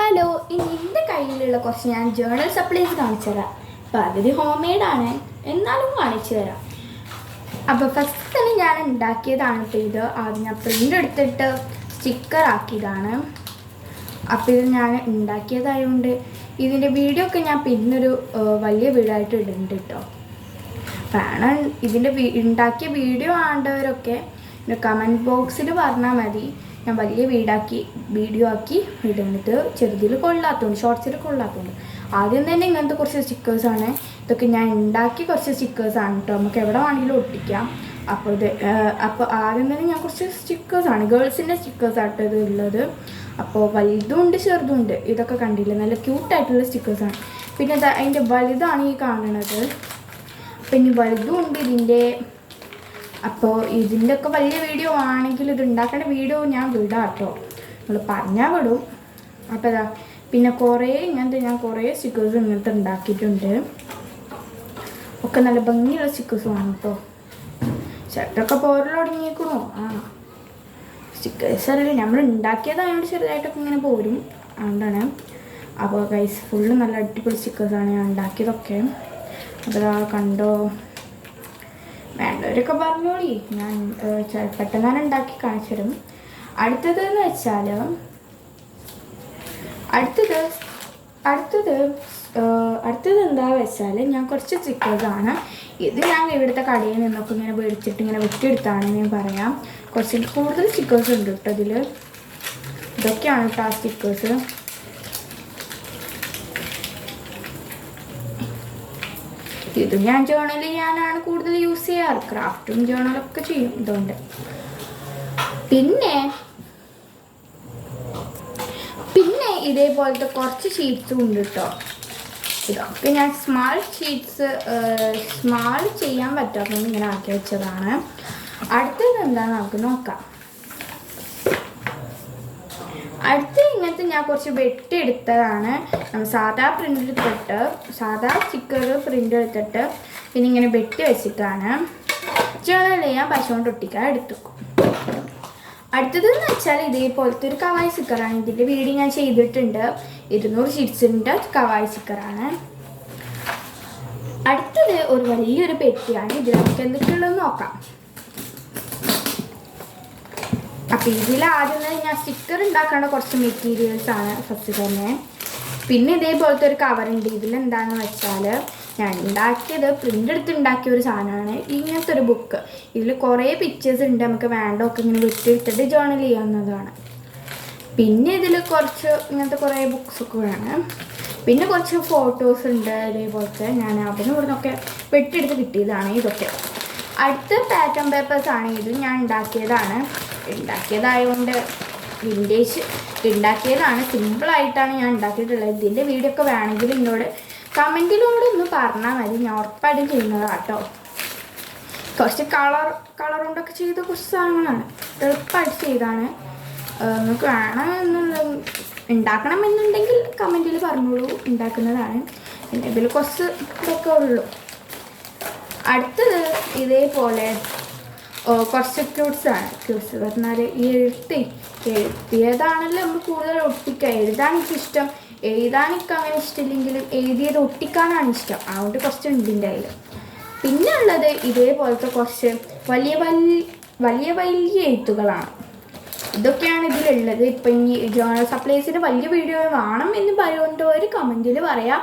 Hello, ഇനി എൻ്റെ കയ്യിലുള്ള കുറച്ച് ഞാൻ ജേർണൽ സപ്ലൈസ് കാണിച്ചു തരാം. അപ്പോൾ അതൊരു ഹോം മെയ്ഡാണ്, എന്നാലും കാണിച്ചു തരാം. അപ്പോൾ ഫസ്റ്റ് തന്നെ ഞാൻ ഉണ്ടാക്കിയതാണ് ഇപ്പോൾ ഇത്. ആദ്യം ഞാൻ പ്രിൻ്റ് എടുത്തിട്ട് സ്റ്റിക്കർ ആക്കിയതാണ്. അപ്പോൾ ഇത് ഞാൻ ഉണ്ടാക്കിയതായതുകൊണ്ട് ഇതിൻ്റെ വീഡിയോ ഒക്കെ ഞാൻ പിന്നൊരു വലിയ വീഡിയോ ആയിട്ട് ഇടുന്നുണ്ട് കേട്ടോ. വേണം ഇതിൻ്റെ ഉണ്ടാക്കിയ വീഡിയോ ആണ്ടവരൊക്കെ കമൻറ്റ് ബോക്സിൽ പറഞ്ഞാൽ മതി. ഞാൻ വലിയ വീഡിയോ ആക്കി ഇടുന്നത് ചെറുതിൽ കൊള്ളാത്തതുകൊണ്ട്, ഷോർട്സിൽ കൊള്ളാത്തതുകൊണ്ട്. ആദ്യം തന്നെ ഇങ്ങനത്തെ കുറച്ച് സ്റ്റിക്കേഴ്സാണ്. ഇതൊക്കെ ഞാൻ ഉണ്ടാക്കി കുറച്ച് സ്റ്റിക്കേഴ്സാണ് കേട്ടോ. നമുക്ക് എവിടെ വേണമെങ്കിലും ഒട്ടിക്കാം. അപ്പോൾ ആദ്യം തന്നെ ഞാൻ കുറച്ച് സ്റ്റിക്കേഴ്സാണ്, ഗേൾസിൻ്റെ സ്റ്റിക്കേഴ്സാട്ടോ ഇത് ഉള്ളത്. അപ്പോൾ വലുതുമുണ്ട് ചെറുതുമുണ്ട്. ഇതൊക്കെ കണ്ടില്ലേ, നല്ല ക്യൂട്ടായിട്ടുള്ള സ്റ്റിക്കേഴ്സാണ്. പിന്നെ അതിൻ്റെ വലുതാണ് ഈ കാണുന്നത്. അപ്പം ഇനി വലുതുമുണ്ട് ഇതിൻ്റെ. അപ്പോൾ ഇതിൻ്റെ ഒക്കെ വലിയ വീഡിയോ ആണെങ്കിൽ ഇത് ഉണ്ടാക്കേണ്ട വീഡിയോ ഞാൻ വിടാം കേട്ടോ, നമ്മൾ പറഞ്ഞാൽ വിടും. അപ്പോൾ ഇതാ പിന്നെ ഞാൻ കുറേ സ്റ്റിക്കേഴ്സ് ഇങ്ങനത്തെ ഉണ്ടാക്കിയിട്ടുണ്ട്. ഒക്കെ നല്ല ഭംഗിയുള്ള സ്റ്റിക്കേഴ്സുമാണ് കേട്ടോ. ചിലതൊക്കെ പോരൽ തുടങ്ങിയേക്കണോ. സ്റ്റിക്കേഴ്സ് അല്ലേ നമ്മൾ ഉണ്ടാക്കിയതായതുകൊണ്ട് ചെറുതായിട്ടൊക്കെ ഇങ്ങനെ പോരും, അതുകൊണ്ടാണ്. അപ്പോൾ ഗൈസ് ഫുള്ള് നല്ല അടിപൊളി സ്റ്റിക്കേഴ്സാണ് ഞാൻ ഉണ്ടാക്കിയതൊക്കെ. അപ്പോൾ ഇതാ കണ്ടോ, വേണ്ടവരൊക്കെ പറഞ്ഞോളി, ഞാൻ പെട്ടെന്ന് തന്നെ ഉണ്ടാക്കി കാണിച്ചു തരും. അടുത്തത് എന്താ വെച്ചാൽ ഞാൻ കുറച്ച് സ്റ്റിക്കേഴ്സാണ്. ഇത് ഞാൻ ഇവിടുത്തെ കടയിൽ നിന്നൊക്കെ ഇങ്ങനെ മേടിച്ചിട്ട് ഇങ്ങനെ വെട്ടിയെടുത്താണ് ഞാൻ പറയാം. കുറച്ച് കൂടുതൽ സ്റ്റിക്കേഴ്സ് ഉണ്ട് കേട്ടോ ഇതിൽ. ഇതൊക്കെയാണ് കേട്ടോ ആ സ്റ്റിക്കേഴ്സ്. ഇത് ഞാൻ ജേർണൽ ചെയ്യാനാണ് കൂടുതൽ യൂസ് ചെയ്യാറ്. ക്രാഫ്റ്റും ജേർണലൊക്കെ ചെയ്യും ഇതുകൊണ്ട്. പിന്നെ ഇതേപോലത്തെ കുറച്ച് ഷീറ്റ്സും ഉണ്ട് കേട്ടോ. ഇതൊക്കെ ഞാൻ സ്മാൾ ചെയ്യാൻ പറ്റാത്തത് ഇങ്ങനെ ആക്കി വെച്ചതാണ്. അടുത്തത് എന്താണെന്ന് നമുക്ക് നോക്കാം. ഇങ്ങനത്തെ ഞാൻ കുറച്ച് വെട്ടിയെടുത്തതാണ്. സാധാ സ്റ്റിക്കർ പ്രിൻ്റ് എടുത്തിട്ട് പിന്നെ ഇങ്ങനെ വെട്ടി വെച്ചിട്ടാണ് ജേർണൽ ചെയ്യാൻ പശ കൊണ്ട് ഒട്ടിക്കാൻ എടുത്തുക്കും. അടുത്തതെന്ന് വെച്ചാൽ ഇതേപോലത്തെ ഒരു കവായി സ്റ്റിക്കറാണ്. ഇതിൻ്റെ വീഡിയോ ഞാൻ ചെയ്തിട്ടുണ്ട്. 200 ഷീറ്റ്സിൻ്റെ കവായി സ്റ്റിക്കറാണ്. അടുത്തത് ഒരു വലിയൊരു പെട്ടിയാണ്. ഇതിൽ നമുക്ക് എന്തൊക്കെയുള്ളതെന്ന് നോക്കാം. അപ്പോൾ ഇതിൽ ആദ്യം തന്നെ ഞാൻ സ്റ്റിക്കർ ഉണ്ടാക്കേണ്ട കുറച്ച് മെറ്റീരിയൽസാണ് ഫസ്റ്റ് തന്നെ. പിന്നെ ഇതേപോലത്തെ ഒരു കവറുണ്ട്. ഇതിലെന്താണെന്ന് വെച്ചാൽ ഞാൻ പ്രിൻ്റ് എടുത്ത് ഉണ്ടാക്കിയ ഒരു സാധനമാണ് ഇങ്ങനത്തെ ഒരു ബുക്ക്. ഇതിൽ കുറേ പിക്ചേഴ്സ് ഉണ്ട്, നമുക്ക് വേണ്ടതൊക്കെ ഇങ്ങനെ വെട്ടിയെടുത്തിട്ട് ജേർണൽ ചെയ്യാവുന്നതാണ്. പിന്നെ ഇതിൽ കുറച്ച് ഇങ്ങനത്തെ കുറേ ബുക്സൊക്കെ വേണം. പിന്നെ കുറച്ച് ഫോട്ടോസ് ഉണ്ട് ഇതേപോലത്തെ. ഞാൻ അവിടെ നിന്നൊക്കെ വെട്ടിയെടുത്ത് കിട്ടിയതാണ് ഇതൊക്കെ. അടുത്ത പാറ്റേൺ പേപ്പേഴ്സാണ്. ഇത് ഞാൻ ഉണ്ടാക്കിയതായതുകൊണ്ട് വിൻറ്റേജ് ഉണ്ടാക്കിയതാണ്. സിമ്പിളായിട്ടാണ് ഞാൻ ഉണ്ടാക്കിയിട്ടുള്ളത്. ഇതിൻ്റെ വീഡിയോ ഒക്കെ വേണമെങ്കിൽ എന്നോട് കമൻറ്റിലൂടെ ഒന്ന് പറഞ്ഞാൽ മതി, ഞാൻ ഉറപ്പായിട്ടും ചെയ്യുന്നതാണ് കേട്ടോ. കുറച്ച് കളർ കൊണ്ടൊക്കെ ചെയ്ത കുറച്ച് സാധനങ്ങളാണ്, എളുപ്പമായിട്ട് ചെയ്താണ്. നിങ്ങൾക്ക് ഉണ്ടാക്കണമെന്നുണ്ടെങ്കിൽ കമൻറ്റിൽ പറഞ്ഞോളൂ, ഉണ്ടാക്കുന്നതാണ്. പിന്നെ ഇതിൽ കുറച്ച് ഇതൊക്കെ ഉള്ളൂ. അടുത്തത് ഇതേപോലെ കുറച്ച് ക്യൂട്ട്സ് പറഞ്ഞാൽ ഈ എഴുതിയതാണല്ലോ നമ്മൾ കൂടുതൽ ഒട്ടിക്കുക. എഴുതാൻ എനിക്കിഷ്ടം, എഴുതാനൊക്കെ അങ്ങനെ ഇഷ്ടമില്ലെങ്കിലും എഴുതിയത് ഒട്ടിക്കാനാണ് ഇഷ്ടം. അതുകൊണ്ട് കുറച്ച് ഉണ്ട് ഇതിൻ്റെ കയ്യിൽ. പിന്നെ ഉള്ളത് ഇതേപോലത്തെ കുറച്ച് വലിയ എഴുത്തുകളാണ്. ഇതൊക്കെയാണ് ഇതിലുള്ളത്. ഇപ്പം ഇനി ജേർണൽ സപ്ലൈസിൻ്റെ വലിയ വീഡിയോ വേണം എന്ന് പറയുന്നവർ കമൻറ്റിൽ പറയാം.